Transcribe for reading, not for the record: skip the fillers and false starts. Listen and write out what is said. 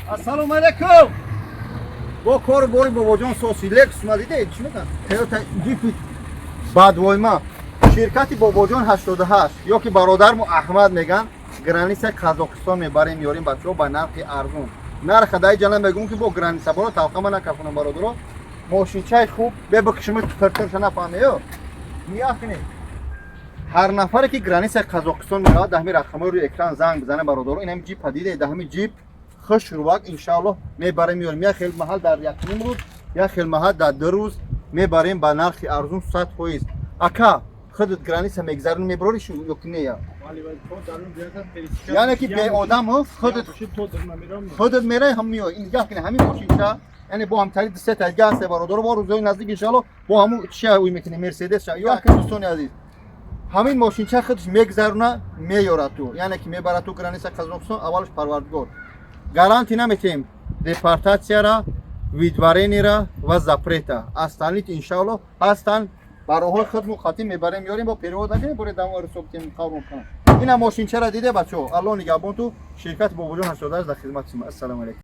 Assalomu alaykum. Bu kor boy babacan sosi Lexus madide çi mekan? Toyota Jeep badvoyma. Şirkati babacan 88 yoki barodarmu Ahmad megan граниса Казохистон мебарем ёрим бачаҳо ба нархи арзон. Нарх дай ҷана мегӯм ки бо граниса боро талқама накафунам бародаро. Мошинчаи хуб бебакшим тартарша нафаҳмеё. Мияхне. Ҳар нафаре ки граниса Казохистон меравад даҳми рақамҳои рӯи экран занг бизане бародаро. Инам ҷип падида даҳми ҷип хушрувак иншааллоҳ мебарем ёрим. Я хел маҳал дар якним рӯз, я хел маҳал дар 2 рӯз мебарем ба нархи арзон 100%. Ака خودت گرانیسه میگذرونی میبریش یا که نه؟ یعنی که به آدم ها خودت میره هم میای این گاه کنه همین ماشین‌ها یعنی با هم ترید سه تا گاز برادر با روزای نزدیک ان شاء الله با همون چه وی میکنه مرسدس یا که دوستان عزیز همین ماشین‌ها خودش میگذرونه میاره تو یعنی که میبره تو گرانیسه قزاقستان اولش پروردگار گارانتی نمیتیم депортация را ویدوارینی را و запрета остальные ان شاء الله هستن бароҳои худ мухатим мебарем ёрем бо перевод накунем бори дамо рисобтем қаврон канам ина мошинчара диде бачаҳо алло нигаҳбон ту ширкати бобоҷон 88 дар хизмати шумо. Ассалому алайкум.